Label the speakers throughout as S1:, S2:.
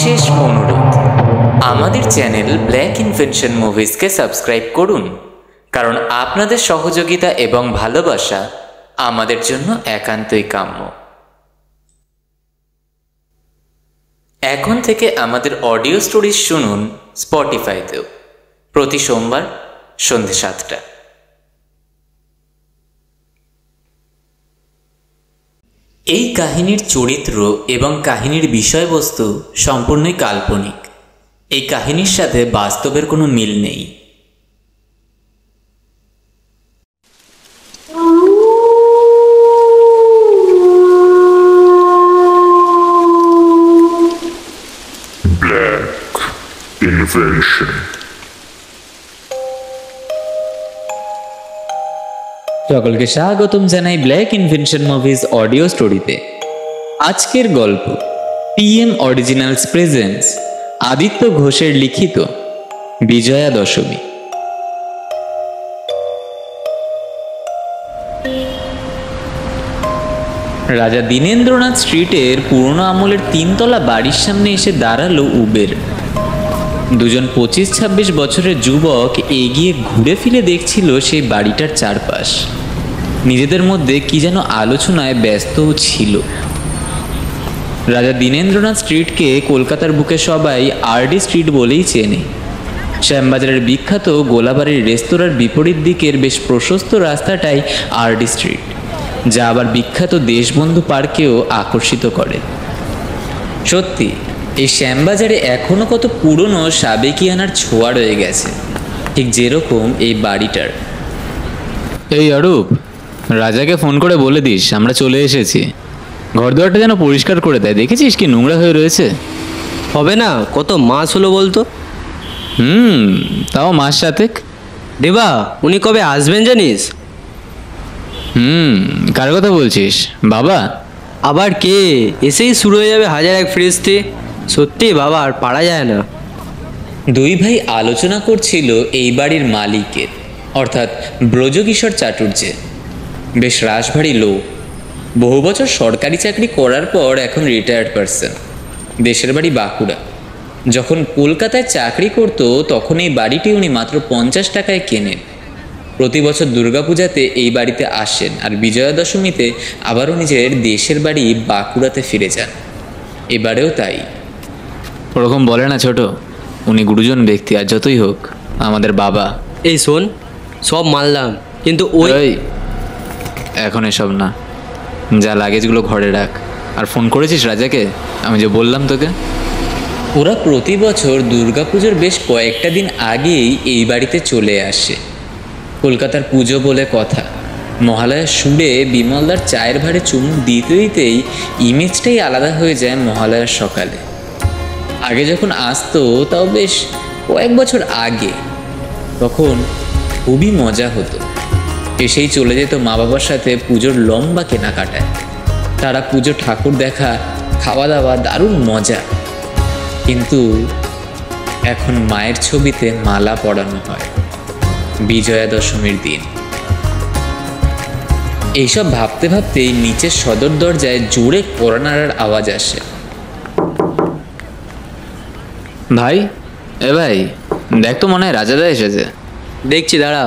S1: বিশেষ অনুরোধ, আমাদের চ্যানেল ব্ল্যাক ইনভেনশন মুভিজকে সাবস্ক্রাইব করুন, কারণ আপনাদের সহযোগিতা এবং ভালোবাসা আমাদের জন্য একান্তই কাম্য। এখন থেকে আমাদের অডিও স্টোরিজ শুনুন স্পটিফাইতেও, প্রতি সোমবার সন্ধ্যে 7টা। এই কাহিনীর চরিত্র এবং কাহিনীর বিষয়বস্তু সম্পূর্ণই কাল্পনিক। এই কাহিনীর সাথে বাস্তবের কোনো মিল নেই।
S2: Black Invention।
S1: সকলকে স্বাগতম জানাই ব্ল্যাক ইনভেনশন মুভিজ অডিও স্টোরিতে। আজকের গল্প PM অরিজিনালস প্রেজেন্টস আদিত্য ঘোষের লিখিত বিজয়া দশমী। রাজা দীনেন্দ্রনাথ স্ট্রিটের পুরনো আমলের 3তলা বাড়ির সামনে এসে দাঁড়ালো উবের। দুজন 25-26 বছরের যুবক এগিয়ে ঘুরে ফিরে দেখছিল সেই বাড়িটার চারপাশ। নিজেদের মধ্যে কি যেন আলোচনায় ব্যস্তও ছিল। রাজা দীনেন্দ্রনাথ স্ট্রিটকে কলকাতার বুকে সবাই RD স্ট্রিট বলেই চেনে। শ্যামবাজারের বিখ্যাত গোলাবাড়ির রেস্তোরাঁর বিপরীত দিকের বেশ প্রশস্ত রাস্তাটাই RD স্ট্রিট, যা আবার বিখ্যাত দেশবন্ধু পার্কেও আকর্ষিত করে। সত্যি এই শ্যামবাজারে এখনও কত পুরনো সাবেকিয়ানার ছোঁয়া রয়ে গেছে, ঠিক যেরকম এই বাড়িটার।
S3: এই অরূপ, রাজাকে ফোন করে বলে দিস আমরা চলে এসেছি। ঘরদুয়ারটা যেন পরিষ্কার করে দেয়, দেখেছিস কি নোংরা হয়ে রয়েছে।
S4: হবে না, কত মাস হলো বলতো?
S3: তাও মাস 7
S4: দেবা, উনি কবে আসবেন জানিস?
S3: কার কথা বলছিস? বাবা?
S4: আবার কে? এসেই শুরু হয়ে যাবে হাজার এক ফ্রিস্তি। সত্যি বাবা, আর পারা যায় না।
S1: দুই ভাই আলোচনা করছিল এই বাড়ির মালিকের, অর্থাৎ ব্রজকিশোর চাটুর্যের। বেশ রাশভারী লোক, বহু বছর সরকারি চাকরি করার পর এখন রিটায়ার্ড পারসন। দেশের বাড়ি বাঁকুড়া। যখন কলকাতায় চাকরি করত তখন এই বাড়িটি উনি মাত্র 50 টাকায় কেনেন। প্রতি বছর দুর্গাপূজাতে এই বাড়িতে আসেন, আর বিজয়া দশমীতে আবারও নিজের দেশের বাড়ি বাঁকুড়াতে ফিরে যান। এবারেও তাই।
S3: ওরকম বলে না ছোট, উনি গুরুজন ব্যক্তি, আর যতই হোক আমাদের বাবা।
S4: এই শোন, সব মানলাম, কিন্তু ওই
S3: এখন এসব না, যা লাগেজগুলো ঘরে রাখ। আর ফোন করেছিস রাজাকে? আমি যে বললাম তোকে।
S1: ওরা প্রতি বছর দুর্গাপুজোর বেশ কয়েকটা দিন আগেই এই বাড়িতে চলে আসে। কলকাতার পুজো বলে কথা, মহালয়ার সুরে বিমলদার চায়ের ভাড়ে চুমুক দিতে দিতেই ইমেজটাই আলাদা হয়ে যায় মহালয়ার সকালে। আগে যখন আসতো তাও বেশ কয়েক বছর আগে, তখন খুবই মজা হতো। এসেই চলে যেত মা বাবার সাথে পুজোর লম্বা কেনাকাটায়। তারা পুজো ঠাকুর দেখা, খাওয়া দাওয়া, দারুণ মজা। কিন্তু এখন মায়ের ছবিতে মালা পরানো হয় বিজয়া দশমীর দিন। এইসব ভাবতে ভাবতেই নিচের সদর দরজায় জোরে কড়া নাড়ার আওয়াজ আসে।
S3: ভাই, এ ভাই দেখ তো, মনে হয় রাজাদা এসেছে।
S4: দেখছি, দাঁড়া।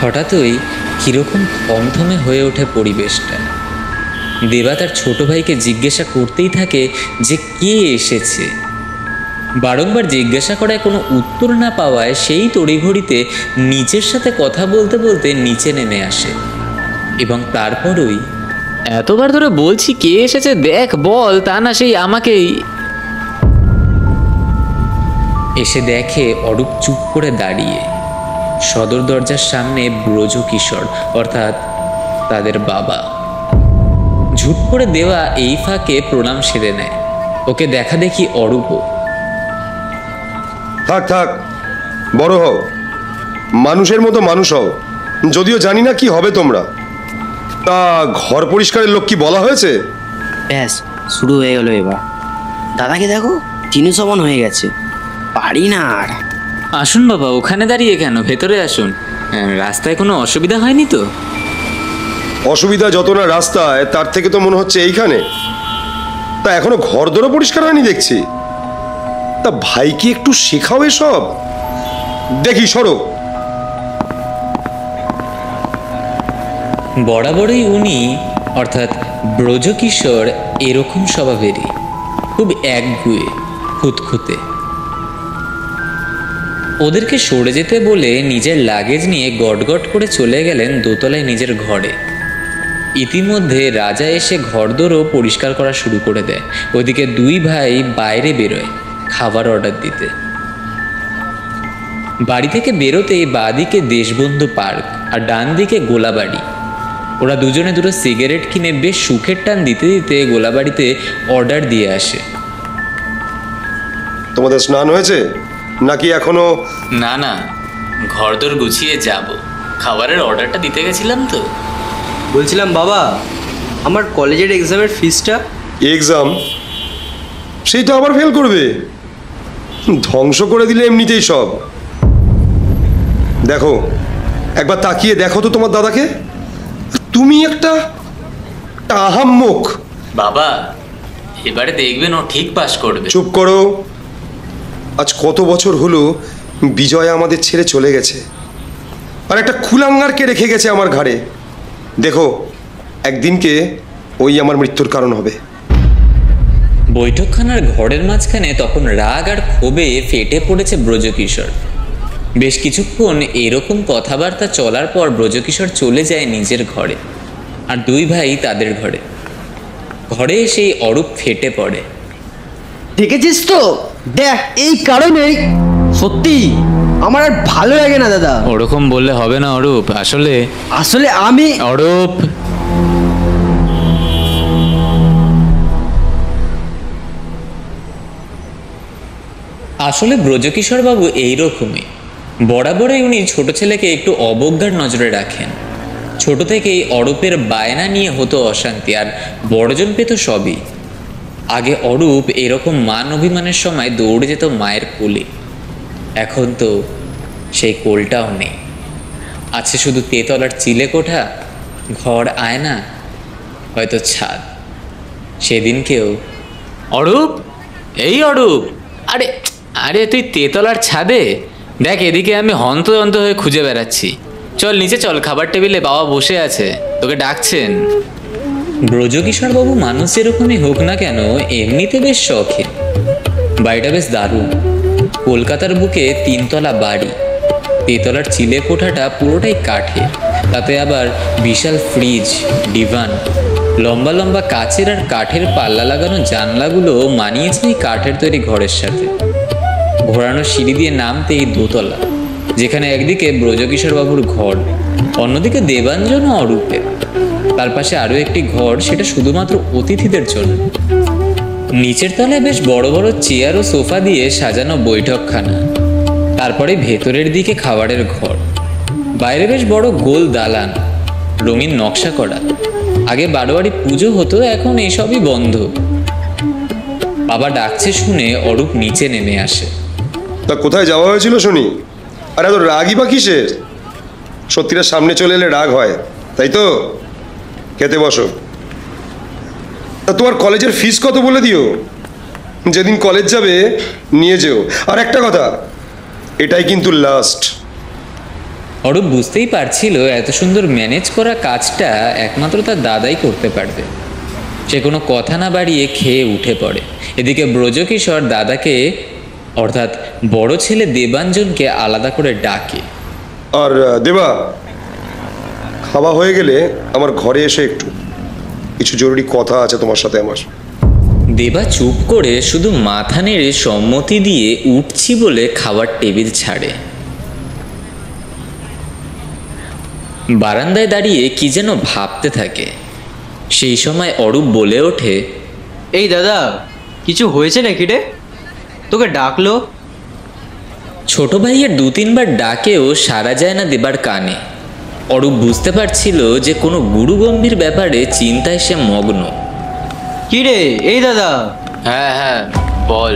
S1: হঠাৎই কিরকম থমথমে হয়ে ওঠে পরিবেশটা। দেবা তার ছোট ভাইকে জিজ্ঞাসা করতেই থাকে যে কে এসেছে। বারংবার জিজ্ঞাসা করায় কোনো উত্তর না পাওয়ায় সেই তড়িঘড়িতে নিচের সাথে কথা বলতে বলতে নিচে নেমে আসে। এবং তারপরই,
S3: এতবার ধরে বলছি কে এসেছে দেখ, বল, তা না সেই আমাকেই।
S1: এসে দেখে অরূপ চুপ করে দাঁড়িয়ে। সদর দরজার সামনে ব্রজকিশোর, অর্থাৎ তাদের বাবা। ঝুট করে দেওয়া এই ফাঁকে প্রণাম সেরে নেয়। ওকে দেখা দেখি অরূপও।
S5: থাক থাক, বড় হও, মানুষের মতো মানুষ হও। যদিও জানি না কি হবে তোমরা। তা ঘর পরিষ্কারের লোক কি বলা হয়েছে?
S4: ব্যাস শুরু হয়ে গেল এবার। দাদাকে দেখো, 300 হয়ে গেছে, পারি না আর।
S1: আসুন বাবা, ওখানে দাঁড়িয়ে কেন, ভেতরে আসুন। রাস্তায় কোনো অসুবিধা হয়নি তো?
S5: অসুবিধা যত না রাস্তায়, তার থেকে তো মনে হচ্ছে এইখানে। তা এখনো ঘরদোরও পরিষ্কার হয়নি দেখছি। তা ভাইকে একটু শেখাও এসব। দেখি সরো।
S1: বরাবরই উনি অর্থাৎ ব্রজকিশোর এরকম স্বভাবেরই, খুব একগুঁয়ে, খুঁতখুঁতে। ওদেরকে সরে যেতে বলে নিজের লাগেজ নিয়ে গটগট করে চলে গেলেন দোতলায় নিজের ঘরে। ইতিমধ্যে রাজা এসে ঘরদোরও পরিষ্কার করা শুরু করে দেয়। ওদিকে দুই ভাই বাইরে বেরোয় খাবার অর্ডার দিতে। বাড়ি থেকে বেরোতেই বাঁদিকে দেশবন্ধু পার্ক আর ডান দিকে গোলাবাড়ি। ওরা দুজনে দুটো সিগারেট কিনে বেশ সুখের টান দিতে দিতে গোলাবাড়িতে অর্ডার দিয়ে আসে।
S5: তোমাদের স্নান হয়েছে নাকি এখনো?
S3: না না, ঘরদোর গুছিয়ে যাব, খাবারের অর্ডারটা দিতে গেছিলাম তো।
S6: বলছিলাম বাবা, আমার কলেজের এক্সামের ফিসটা।
S5: এক্সাম? সেইটা আবার ফেল করবে? ধ্বংস করে দিলে এমনিতেই সব। দেখো, একবার তাকিয়ে দেখো তো তোমার দাদাকে। তুমি একটা আহাম্মক।
S3: বাবা, এবারে দেখবেন ও ঠিক পাস করবে।
S5: চুপ করো। আজ কত বছর হলো বিজয়া আমাদের ছেড়ে চলে গেছে, আর একটা কুলাঙ্গারকে রেখে গেছে আমার ঘাড়ে। দেখো, একদিনকে ওই আমার মৃত্যুর কারণ হবে।
S1: বৈঠকখানার ঘরের মাঝখানে তখন রাগ আর ক্ষোভে ফেটে পড়েছে ব্রজকিশোর। বেশ কিছুক্ষণ এরকম কথাবার্তা চলার পর ব্রজকিশোর চলে যায় নিজের ঘরে, আর দুই ভাই তাদের ঘরে। ঘরে এসেই অরূপ ফেটে পড়ে।
S6: দেখেছিস তো, দেখ এই কারণেই সত্যি আমার আর ভালো লাগে না দাদা।
S3: ওরকম বললে হবে না অরূপ, আসলে
S6: আসলে আমি
S3: অরূপ,
S1: আসলে ব্রজকিশোর বাবু এইরকমই। বরাবরই উনি ছোট ছেলেকে একটু অবজ্ঞার নজরে রাখেন। ছোট থেকেই অরূপের বায়না নিয়ে হতো অশান্তি, আর বড়জন পেত সবই। আগে অরূপ এরকম মান অভিমানের সময় দৌড়ে যেত মায়ের কোলে। এখন তো সেই কোলটাও নেই। আছে শুধু তেতলার চিলেকোঠা, ঘর, আয়না, হয়তো ছাদ। সেদিনকেও
S3: অরূপ, এই অরূপ, আরে আরে তুই তেতলার ছাদে? দেখ, এদিকে আমি হন্তদন্ত হয়ে খুঁজে বেড়াচ্ছি। চল নিচে চল, খাবার টেবিলে বাবা বসে আছে, তোকে ডাকছেন।
S1: ব্রজকিশোর বাবু মানুষ যেরকমই হোক না কেন, এমনিতে বেশ শখের। বাড়িটা বেশ দারুণ। কলকাতার বুকে 3 তলা বাড়ি। তেতলার চিলে কোঠাটা পুরোটাই কাঠের, তাতে আবার বিশাল ফ্রিজ, ডিভান, লম্বা লম্বা কাচের আর কাঠের পাল্লা লাগানো জানলাগুলো মানিয়েছে এই কাঠের তৈরি ঘরের সাথে। ঘোরানো সিঁড়ি দিয়ে নামতেই দোতলা, যেখানে একদিকে ব্রজকিশোর বাবুর ঘর, অন্যদিকে দেবাঞ্জন ও অরূপের। তার পাশে আরও একটি ঘর, সেটা শুধুমাত্র অতিথিদের জন্য। নিচের তলায় বেশ বড় বড় চেয়ার ও সোফা দিয়ে সাজানো বৈঠকখানা। তারপরে ভেতরের দিকে খাবারের ঘর। বাইরে বেশ বড় গোল দালান, রঙিন নকশা করা। আগে বারোয়ারি পুজো হতো, এখন এইসবই বন্ধ। বাবা ডাকছে শুনে অরূপ নিচে নেমে আসে।
S5: তা কোথায় যাওয়া হয়েছিল শুনি? আর এত রাগই বা কিসের? সত্যিটা সামনে চলে এলে রাগ হয়, তাই তো? খেতে বসো। তা তোমার কলেজের ফিস কত বলে দিও। যেদিন কলেজ যাবে নিয়ে যেও। আর একটা কথা, এটাই কিন্তু লাস্ট।
S1: অরূপ বুঝতেই পারছিল এত সুন্দর ম্যানেজ করা কাজটা একমাত্র তার দাদাই করতে পারবে। সে কোনো কথা না বাড়িয়ে খেয়ে উঠে পড়ে। এদিকে ব্রজকিশোর দাদাকে অর্থাৎ বড় ছেলে দেবাঞ্জনকে আলাদা করে ডাকে।
S5: আর দেবা, খাওয়া হয়ে গেলে আমার ঘরে এসে একটু কিছু জরুরি কথা আছে তোমার সাথে আমার।
S1: দেবা চুপ করে শুধু মাথা নেড়ে সম্মতি দিয়ে উঠছি বলে খাবার টেবিল ছাড়ে। বারান্দায় দাঁড়িয়ে কি যেন ভাবতে থাকে। সেই সময় অরূপ বলে ওঠে,
S6: এই দাদা, কিছু হয়েছে নাকি রে? তোকে ডাকলো।
S1: ছোট ভাইয়ের 2-3 বার ডাকেও সাড়া যায় না দেবার কানে। অরূপ বুঝতে পারছিল যে কোনো গুরুগম্ভীর ব্যাপারে চিন্তায় সে মগ্ন।
S6: কি রে এই দাদা?
S3: হ্যাঁ হ্যাঁ বল,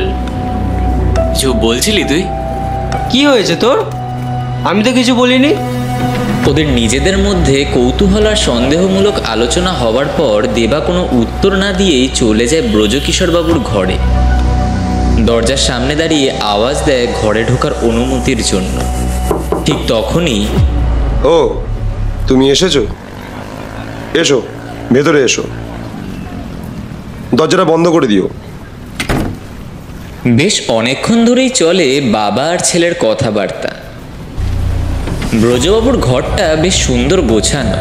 S3: কিছু বলছিলি তুই?
S6: কি হয়েছে তোর? আমি তো কিছু বলিনি।
S1: ওদের নিজেদের মধ্যে কৌতূহল আর সন্দেহমূলক আলোচনা হওয়ার পর দেবা কোনো উত্তর না দিয়েই চলে যায় ব্রজকিশোরবাবুর ঘরে। দরজার সামনে দাঁড়িয়ে আওয়াজ দেয় ঘরে ঢোকার অনুমতির জন্য। ঠিক তখনই,
S5: ও তুমি এসেছো, এসো ভেতরে এসো, দরজাটা বন্ধ করে দিও।
S1: বেশ অনেকক্ষণ ধরেই চলে বাবা আর ছেলের কথাবার্তা। ব্রজবাবুর ঘরটা বেশ সুন্দর গোছানো,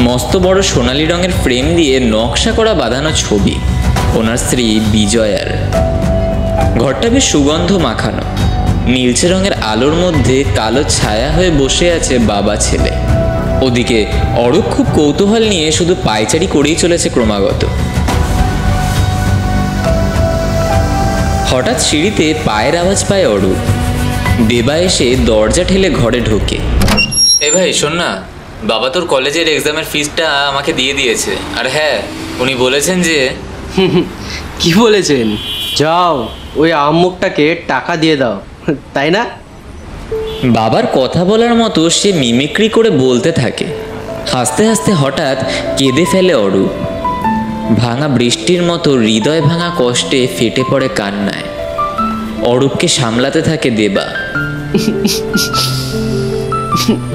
S1: মস্ত বড় সোনালি রঙের ফ্রেম দিয়ে নকশা করা বাঁধানো ছবি ওনার স্ত্রী বিজয়ার। ঘরটা বেশ সুগন্ধ মাখানো, নীলচে রঙের আলোর মধ্যে কালো ছায়া হয়ে বসে আছে বাবা ছেলে। ওদিকে অরূপ খুব কৌতূহল নিয়ে শুধু পায়চারি করেই চলেছে ক্রমাগত। হঠাৎ সিঁড়িতে পায়ের আওয়াজ পায় অরূপ। দেবা এসে দরজা ঠেলে ঘরে ঢোকে।
S3: এ ভাই শোন না, বাবা তোর কলেজের এক্সামের ফিসটা আমাকে দিয়ে দিয়েছে। আর হ্যাঁ, উনি বলেছেন যে
S6: কি বলেছেন? যাও ওই আম্মুকটাকে টাকা দিয়ে দাও, তাই না?
S1: বাবার কথা বলার মতো সে মিমিক্রি করে বলতে থাকে। হাসতে হাসতে হঠাৎ কেঁদে ফেলে অরূপ। ভাঙা বৃষ্টির মতো হৃদয় ভাঙা কষ্টে ফেটে পড়ে কান্নায়। অরূপকে সামলাতে থাকে দেবা।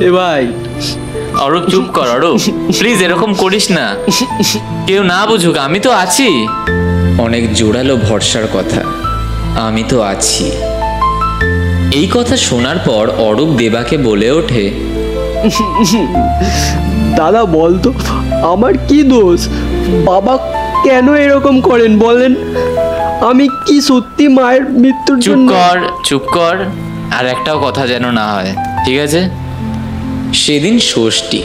S6: এ ভাই,
S3: অরূপ চুপ কর অরূপ, প্লিজ এরকম করিস না, কেউ না বুঝুক, আমি তো আছি।
S1: অনেক জোরালো ভরসার কথা, আমি তো আছি। এই কথা শোনার পর অরূপ দেবাকে বলে ওঠে,
S6: দাদা বলতো আমার কি দোষ? বাবা কেন এরকম করেন বলেন? আমি কি সত্যি মায়ের মৃত্যুর
S3: চুপ
S6: জন্য?
S3: কর চুপ কর, আর একটাও কথা যেন না হয়, ঠিক আছে?
S1: সেদিন ষষ্ঠী,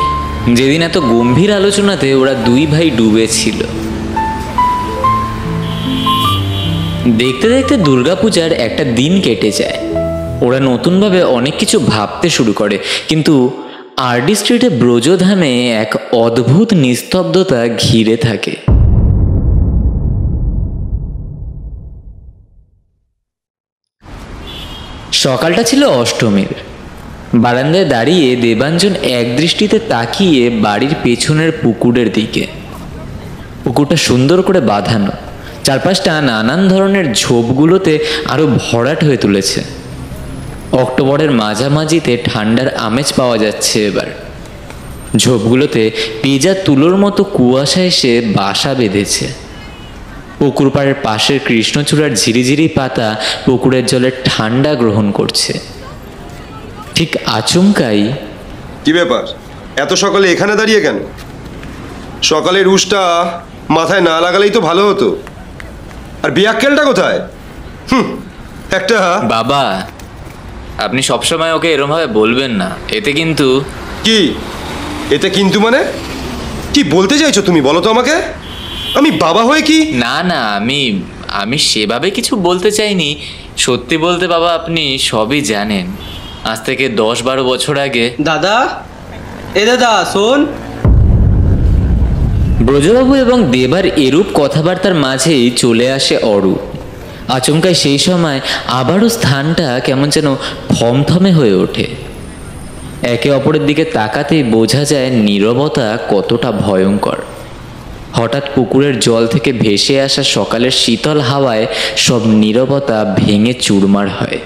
S1: যেদিন এত গম্ভীর আলোচনাতে ওরা দুই ভাই ডুবেছিল। দেখতে দেখতে দুর্গাপূজার একটা দিন কেটে যায়। ওরা নতুনভাবে অনেক কিছু ভাবতে শুরু করে, কিন্তু আরডি স্ট্রিটে ব্রজধামে এক অদ্ভুত নিস্তব্ধতা ঘিরে থাকে। সকালটা ছিল অষ্টমীর। বারান্দায় দাঁড়িয়ে দেবাঞ্জন এক দৃষ্টিতে তাকিয়ে বাড়ির পেছনের পুকুরের দিকে। পুকুরটা সুন্দর করে বাঁধানো, চারপাশটা নানান ধরনের ঝোপগুলোতে আরো ভরাট হয়ে তুলেছে। অক্টোবরের মাঝামাঝিতে ঠান্ডার আমেজ পাওয়া যাচ্ছে এবার। ঝোপগুলোতে পেঁজা তুলোর মতো কুয়াশা এসে বাসা বেঁধেছে। পুকুর পাড়ের পাশের কৃষ্ণচূড়ার ঝিরিঝিরি পাতা পুকুরের জলে ঠান্ডা গ্রহণ করছে। ঠিক আচমকাই,
S5: কি ব্যাপার, এত সকালে এখানে দাঁড়িয়ে কেন? সকালের রুশটা মাথায় না লাগালেই তো ভালো হতো। আর বিয়াক্কেলটা কোথায়? একটা
S3: বাবা, আপনি সবসময় ওকে এরমভাবে বলবেন না, এতে কিন্তু
S5: কি? এতে কিন্তু মানে কি বলতে চাইছো তুমি, বলো তো আমাকে? আমি বাবা হয়ে কি?
S3: না না, আমি সেভাবে কিছু বলতে চাইনি। সত্যি বলতে বাবা, আপনি সবই জানেন। আজ থেকে 10-12 বছর আগে
S6: দাদা, এ দাদা শোন।
S1: ব্রজবাবু এবং দেবার এরূপ কথাবার্তার মাঝেই চলে আসে অরূপ। আচমকায় সেই সময় আবারও স্থানটা কেমন যেন থমথমে হয়ে ওঠে। একে অপরের দিকে তাকাতেই বোঝা যায় নীরবতা কতটা ভয়ঙ্কর। হঠাৎ পুকুরের জল থেকে ভেসে আসা সকালের শীতল হাওয়ায় সব নীরবতা ভেঙে চুরমার হয়।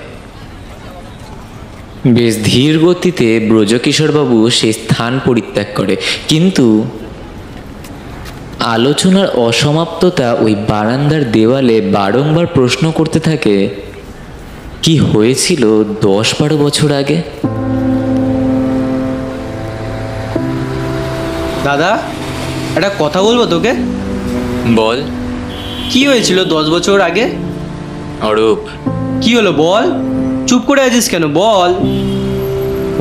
S1: বেশ ধীর গতিতে ব্রজকিশোরবাবু সেই স্থান পরিত্যাগ করে, কিন্তু আলোচনার অসমাপ্ততা ওই বারান্দার দেওয়ালে বারংবার প্রশ্ন করতে থাকে, কি হয়েছিল 10-12 বছর আগে?
S6: দাদা, একটা কথা বলবো তোকে।
S3: বল।
S6: কি হয়েছিল 10 বছর আগে?
S3: অরূপ,
S6: কি হলো বল, চুপ করে আছিস কেন, বল।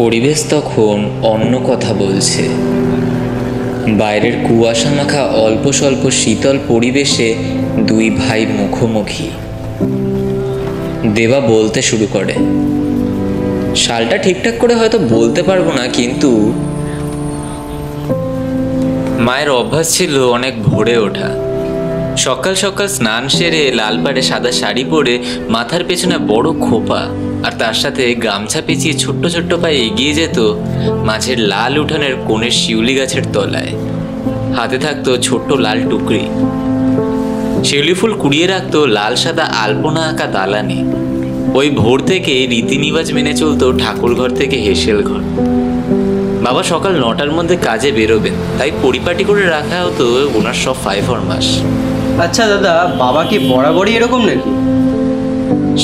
S1: পরিবেশ তখন অন্য কথা বলছে। বাইরের কুয়াশা মাখা অল্প স্বল্প শীতল পরিবেশে দুই ভাই মুখোমুখি। দেবা বলতে শুরু করে, সালটা ঠিকঠাক করে হয়তো বলতে পারবো না, কিন্তু
S3: মায়ের অভ্যাস ছিল অনেক ভোরে ওঠা। সকাল সকাল স্নান সেরে লাল পাড়ে সাদা শাড়ি পরে মাথার পেছনে বড় খোপা, আর তার সাথে গামছা পেঁচিয়ে ছোট্ট ছোট্ট পায়ে এগিয়ে যেত মাঝের লাল উঠানের কোণের শিউলি গাছের তলায়। হাতে থাকতো ছোট্ট লাল টুকরি। শিউলি ফুল কুড়িয়ে রাখতো লাল সাদা আলপনা আঁকা দালানে। ওই ভোর থেকে রীতিনিবাজ মেনে চলতো ঠাকুর ঘর থেকে হেসেল ঘর। বাবা সকাল 9টার মধ্যে কাজে বেরোবেন, তাই পরিপাটি করে রাখা হতো ওনার সব ফাইফরমাস।
S6: আচ্ছা দাদা, বাবা কি বরাবরই এরকম নাকি?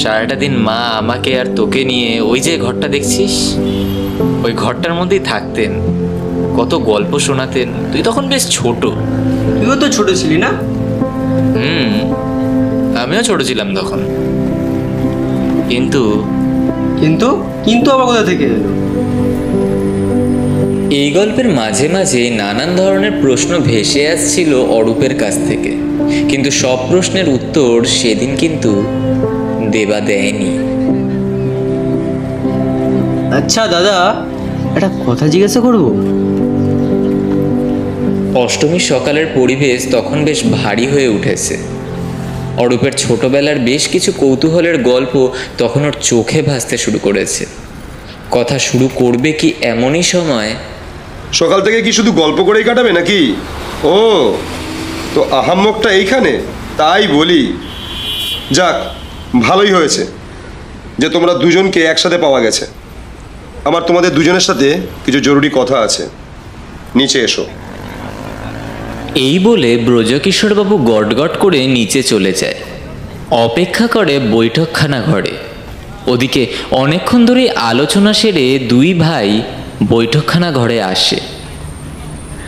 S3: সারাটা দিন মা আমাকে আর তোকে নিয়ে ওই যে ঘরটা দেখছিস, ওই ঘরটার মধ্যেই থাকতেন। কত গল্প শোনাতেন। তুই তখন বেশ ছোট।
S6: তুইও তো ছোট ছিলি না?
S3: আমিও ছোট ছিলাম তখন। কিন্তু
S6: কিন্তু কিন্তু আবার কোথা থেকে এলো?
S1: এই গল্পের মাঝে মাঝে নানান ধরনের প্রশ্ন ভেসে আসছিল অরূপের কাছ থেকে, কিন্তু সব প্রশ্নের উত্তর সেদিন কিন্তু দেবা দেয়নি।
S6: আচ্ছা দাদা, একটা কথা জিজ্ঞাসা করবো?
S1: অষ্টমীর সকালের পরিবেশ তখন বেশ ভারী হয়ে উঠেছে। অরূপের ছোটবেলার বেশ কিছু কৌতূহলের গল্প তখন ওর চোখে ভাসতে শুরু করেছে। কথা শুরু করবে কি এমনই সময়
S5: সকাল থেকে কি শুধু গল্প করেই কাটাবে নাকি? ও, তো আহাম্মকটা এইখানে, তাই বলি। যাক, ভালোই হয়েছে যে তোমরা দুজনকে একসাথে পাওয়া গেছে। আমার তোমাদের দুজনের সাথে কিছু জরুরি কথা আছে। নিচে এসো।
S1: এই বলে ব্রজকিশোরবাবু গটগট করে নিচে চলে যায়। অপেক্ষা করে বৈঠকখানা ঘরে। ওদিকে অনেকক্ষণ ধরেই আলোচনা সেরে দুই ভাই বৈঠকখানা ঘরে আসে,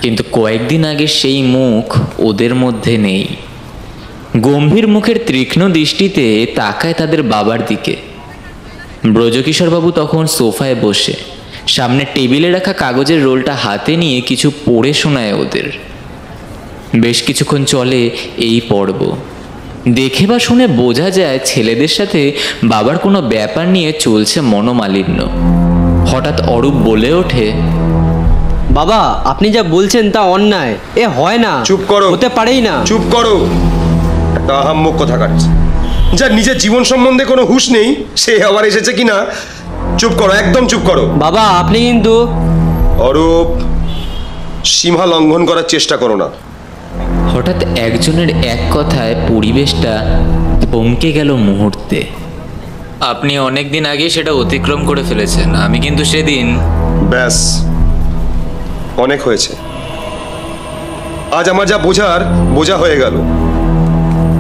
S1: কিন্তু কয়েকদিন আগে সেই মুখ ওদের মধ্যে নেই। গম্ভীর মুখের তীক্ষ্ণ দৃষ্টিতে তাকায় তাদের বাবার দিকে। ব্রজকিশোরবাবু তখন সোফায় বসে সামনে টেবিলে রাখা কাগজের রোলটা হাতে নিয়ে কিছু পড়ে শোনায় ওদের। বেশ কিছুক্ষণ চলে এই পর্ব। দেখে বা শুনে বোঝা যায় ছেলেদের সাথে বাবার কোনো ব্যাপার নিয়ে চলছে মনোমালিন্য। হঠাৎ অরূপ বলে ওঠে,
S6: বাবা, আপনি যা বলছেন তা অন্যায়। এ হয় না।
S5: চুপ করো।
S6: হতে পারেই না।
S5: চুপ করো। একটা আহাম্মক কথা কাটছে। যার নিজের জীবন সম্বন্ধে কোনো হুঁশ নেই, সে আবার এসেছে কিনা। চুপ করো, একদম চুপ করো।
S6: বাবা, আপনি কিন্তু
S5: অরূপ, সীমা লঙ্ঘন করার চেষ্টা করো না।
S1: হঠাৎ একজনের এক কথায় পরিবেশটা থমকে গেল মুহূর্তে।
S3: আপনি অনেক দিন আগে সেটা অতিক্রম করে ফেলেছেন। আমি কিন্তু সেদিন
S5: ব্যাস, অনেক হয়েছে। আজ আমার যা বোঝার বোঝা হয়ে গেল।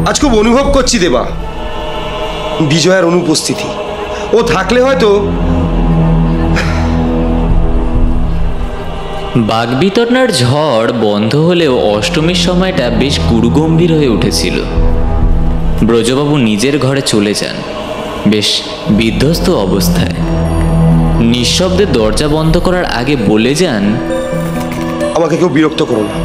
S5: আজ খুব অনুভব করছি দেবা, বিজয়ের অনুপস্থিতি। ও থাকলে হয়তো।
S1: বাগবিতণ্ডার ঝড় বন্ধ হলেও অষ্টমীর সময়টা বেশ গুরুগম্ভীর হয়ে উঠেছিল। ব্রজবাবু নিজের ঘরে চলে যান বেশ বিধ্বস্ত অবস্থায়। নিঃশব্দে দরজা বন্ধ করার আগে বলে যান,
S5: আমাকে কেউ বিরক্ত করো না।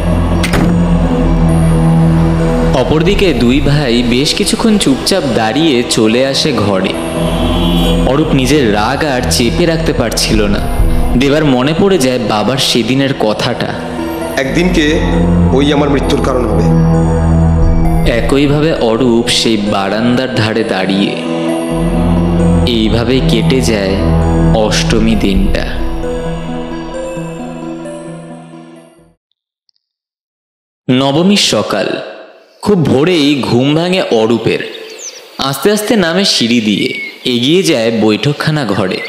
S1: অপরদিকে দুই ভাই বেশ কিছুক্ষণ চুপচাপ দাঁড়িয়ে চলে আসে ঘরে। অরূপ নিজের রাগ আর চেপে রাখতে পারছিল না। দেবার মনে পড়ে যায় বাবার সেদিনের কথাটা।
S5: একদিনকে ওই আমার মৃত্যুর কারণ হবে।
S1: একইভাবে অরূপ সেই বারান্দার ধারে দাঁড়িয়ে। এইভাবেই কেটে যায় অষ্টমী দিনটা। নবমীর সকাল। খুব ভোরেই ঘুম ভাঙে অরূপের। আস্তে আস্তে নামে সিঁড়ি দিয়ে, এগিয়ে যায় বৈঠকখানা ঘরে।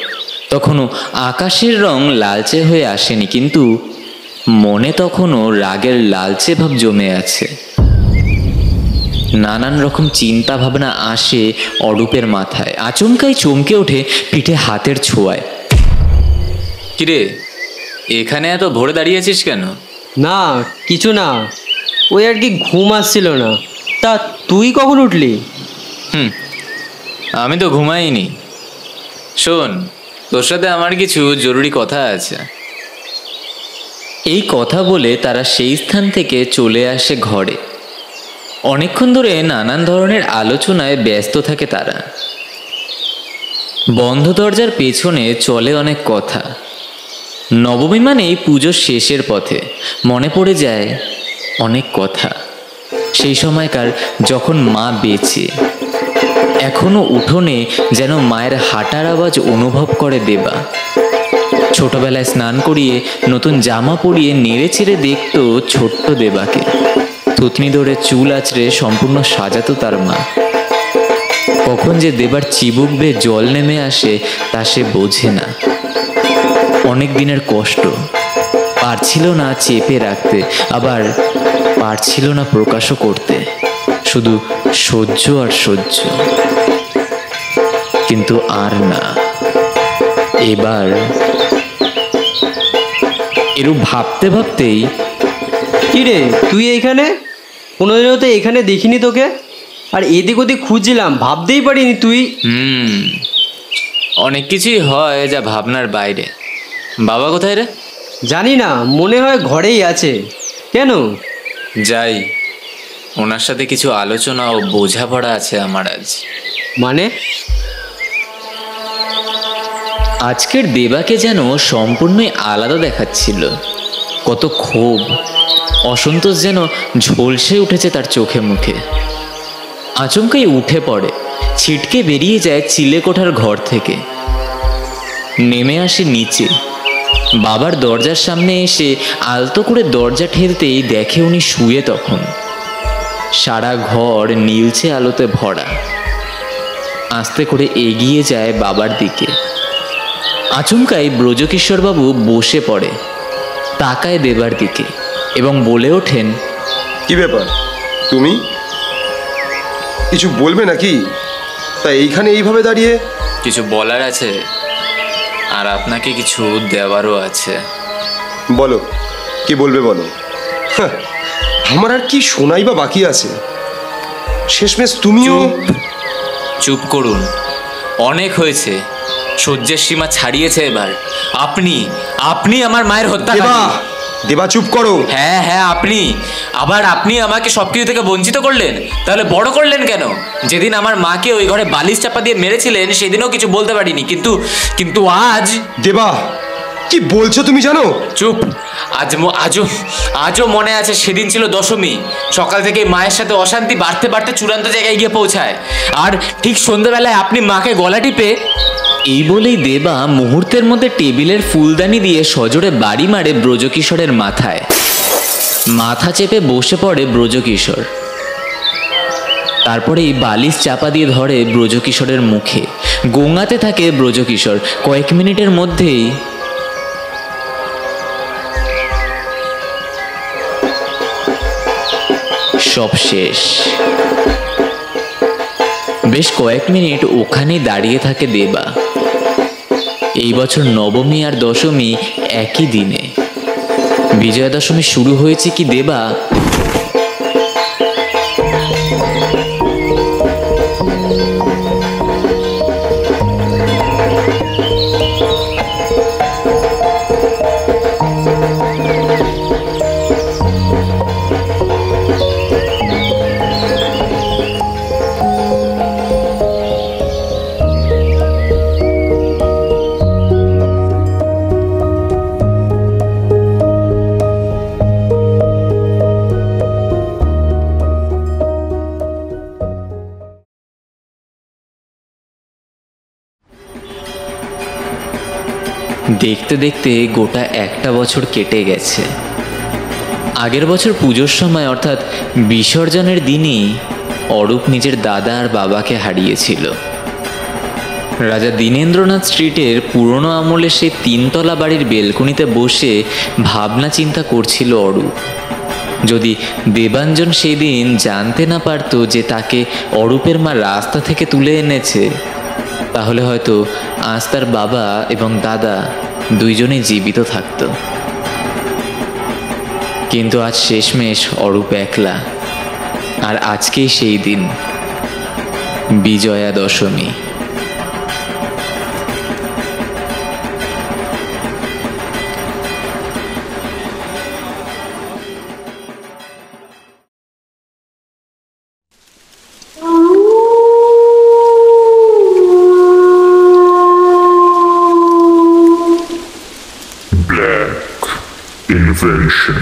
S1: তখনও আকাশের রং লালচে হয়ে আসেনি, কিন্তু মনে তখনও রাগের লালচে ভাব জমে আছে। নানান রকম চিন্তা ভাবনা আসে অরূপের মাথায়। আচমকাই চমকে ওঠে পিঠে হাতের ছোঁয়ায়।
S3: কিরে, এখানে এত ভোরে দাঁড়িয়েছিস কেন?
S6: না, কিছু না, ওই আর কি ঘুম আসছিল না। তা তুই কখন উঠলি?
S3: আমি তো ঘুমাইনি। শোন, তোর সাথে আমার কিছু জরুরি কথা আছে।
S1: এই কথা বলে তারা সেই স্থান থেকে চলে আসে ঘরে। অনেকক্ষণ ধরে নানান ধরনের আলোচনায় ব্যস্ত থাকে তারা। বন্ধ দরজার পেছনে চলে অনেক কথা। নবমী মানেই পুজোর শেষের পথে। মনে পড়ে যায় অনেক কথা, সেই সময়কার যখন মা বেঁচে। এখনো উঠোনে যেন মায়ের হাঁটার আওয়াজ অনুভব করে দেবা। ছোটবেলায় স্নান করিয়ে নতুন জামা পরিয়ে নেড়ে চেড়ে দেখতো ছোট্ট দেবাকে। থুতনি ধরে চুল আঁচড়ে সম্পূর্ণ সাজাতো তার মা। কখন যে দেবার চিবুক বেয়ে জল নেমে আসে তা সে বোঝে না। অনেক দিনের কষ্ট, পারছিল না চেপে রাখতে, আবার পারছিল না প্রকাশও করতে, শুধু সহ্য আর সহ্য। কিন্তু আর না, এবার এরূপ ভাবতে ভাবতেই
S6: কি রে তুই এইখানে? কোনোদিনও তো এখানে দেখিনি তোকে। আর এদিক ওদিক খুঁজছিলাম, ভাবতেই পারিনি তুই।
S3: অনেক কিছুই হয় যা ভাবনার বাইরে। বাবা কোথায় রে?
S6: জানি না, মনে হয় ঘরেই আছে। কেন?
S3: যাই, ওনার সাথে কিছু আলোচনা ও বোঝাপড়া আছে আমার আজ।
S6: মানে?
S1: আজকের দেবাকে যেন সম্পূর্ণই আলাদা দেখাচ্ছিল। কত ক্ষোভ, অসন্তোষ যেন ঝলসে উঠেছে তার চোখে মুখে। আচমকাই উঠে পড়ে, ছিটকে বেরিয়ে যায় চিলেকোঠার ঘর থেকে, নেমে আসে নিচে। বাবার দরজার সামনে এসে আলতো করে দরজা ঠেলতেই দেখে উনি শুয়ে তখন। সারা ঘর নীলচে আলোতে ভরা। আস্তে করে এগিয়ে যায় বাবার দিকে। আচমকাই ব্রজকিশোরবাবু বসে পড়ে, তাকায় দেবার দিকে এবং বলে ওঠেন,
S5: কি ব্যাপার, তুমি কিছু বলবে নাকি? তা এইখানে এইভাবে দাঁড়িয়ে?
S3: কিছু বলার আছে, আর আপনাকে কিছু দেওয়ারও আছে।
S5: বলো, কি বলবে বলো। হ্যাঁ, আমার আর কি শোনাই বা বাকি আছে? শেষমেশ তুমিও।
S3: চুপ করুন, অনেক হয়েছে। সহ্যের সীমা ছাড়িয়েছে এবার। আপনি আমার মায়ের হত্যা।
S5: দেবা চুপ করো।
S3: হ্যাঁ হ্যাঁ, আপনি আমাকে সবকিছু থেকে বঞ্চিত করলেন। তাহলে বড় করলেন কেন? যেদিন আমার মাকে ওই ঘরে বালিশ চাপা দিয়ে মেরেছিলেন সেদিনও কিছু বলতে পারিনি, কিন্তু আজ।
S5: দেবা, কি বলছো তুমি জানো?
S3: চুপ। আজও মনে আছে, সেদিন ছিল দশমী। সকাল থেকে মায়ের সাথে অশান্তি বাড়তে বাড়তে চূড়ান্ত জায়গায় গিয়ে পৌঁছায়। আর ঠিক সন্ধ্যাবেলায় আপনি মাকে গলা টিপে।
S1: এই বলেই দেবা মুহূর্তের মধ্যে টেবিলের ফুলদানি দিয়ে সজোরে বাড়ি মারে ব্রজকিশোরের মাথায়। মাথা চেপে বসে পড়ে ব্রজকিশোর। তারপরে এই বালিশ চাপা দিয়ে ধরে ব্রজকিশোরের মুখে। গোঙাতে থাকে ব্রজকিশোর। কয়েক মিনিটের মধ্যেই সব শেষ। বেশ কয়েক মিনিট ওখানেই দাঁড়িয়ে থাকে দেবা। এই বছর নবমী আর দশমী একই দিনে। বিজয়া দশমী শুরু হয়েছে কি দেবা দেখতে দেখতে গোটা একটা বছর কেটে গেছে। আগের বছর পুজোর সময় অর্থাৎ বিসর্জনের দিনই অরূপ নিজের দাদা আর বাবাকে হারিয়েছিল। রাজা দীনেন্দ্রনাথ স্ট্রিটের পুরনো আমলের সেই তিনতলা বাড়ির বেলকনিতে বসে ভাবনা চিন্তা করছিল অরূপ। যদি দেবাঞ্জন সেদিন জানতে না পারত যে তাকে অরূপের মা রাস্তা থেকে তুলে এনেছে, তাহলে হয়তো আজ তার বাবা এবং দাদা দুইজনেই জীবিত থাকত। কিন্তু আজ শেষমেশ অরূপ একলা। আর আজকেই সেই দিন, বিজয়া দশমী।
S2: Invention.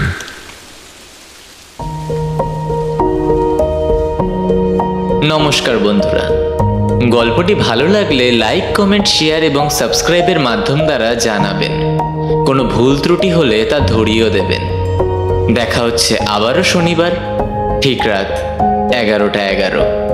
S1: নমস্কার বন্ধুরা,
S3: গল্পটি ভালো লাগলে লাইক, কমেন্ট, শেয়ার এবং সাবস্ক্রাইবের মাধ্যম দ্বারা জানাবেন। কোনো ভুল ত্রুটি হলে তা ধরিয়েও দেবেন। দেখা হচ্ছে আবারও শনিবার, ঠিক রাত 11টা 11।